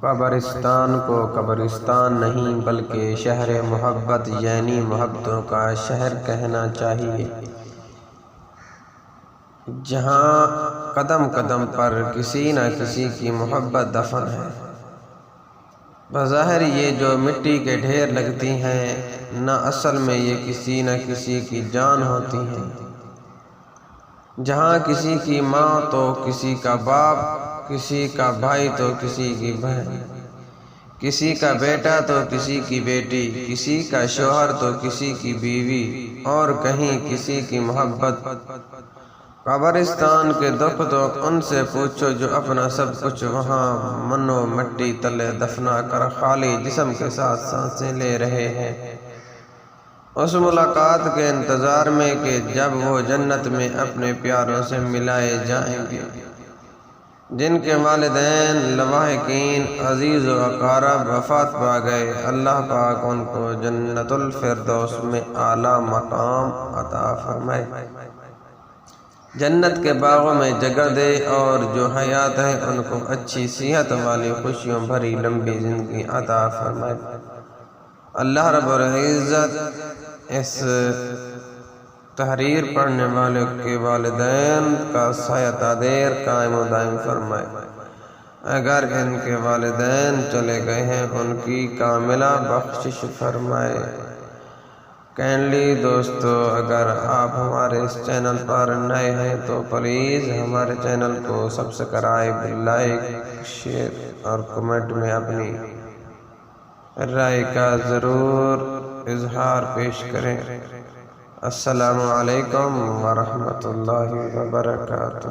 قبرستان کو قبرستان نہیں بلکہ شہر محبت یعنی محبتوں کا شہر کہنا چاہیے، جہاں قدم قدم پر کسی نہ کسی کی محبت دفن ہے۔ بظاہر یہ جو مٹی کے ڈھیر لگتی ہیں، نہ اصل میں یہ کسی نہ کسی کی جان ہوتی ہیں۔ جہاں کسی کی ماں تو کسی کا باپ، کسی کا بھائی تو کسی کی بہن، کسی کا بیٹا تو کسی کی بیٹی، کسی کا شوہر تو کسی کی بیوی، اور کہیں کسی کی محبت۔ قبرستان کے دکھ تو ان سے پوچھو جو اپنا سب کچھ وہاں منو مٹی تلے دفنا کر خالی جسم کے ساتھ سانسیں لے رہے ہیں، اس ملاقات کے انتظار میں کہ جب وہ جنت میں اپنے پیاروں سے ملائے جائیں گے، جن کے والدین لواحقین عزیز و اقارب وفات پا گئے۔ اللہ پاک ان کو جنت الفردوس میں اعلیٰ مقام عطا فرمائے، جنت کے باغوں میں جگہ دے، اور جو حیات ہے ان کو اچھی صحت والی خوشیوں بھری لمبی زندگی عطا فرمائے۔ اللہ رب العزت اس تحریر پڑھنے والے کے والدین کا سایہ تادیر قائم و دائم فرمائے۔ اگر ان کے والدین چلے گئے ہیں ان کی کاملہ بخشش فرمائے۔ کائنڈلی دوستو، اگر آپ ہمارے اس چینل پر نئے ہیں تو پلیز ہمارے چینل کو سبسکرائب، لائک، شیئر اور کمنٹ میں اپنی رائے کا ضرور اظہار پیش کریں۔ السلام علیکم ورحمۃ اللہ وبرکاتہ۔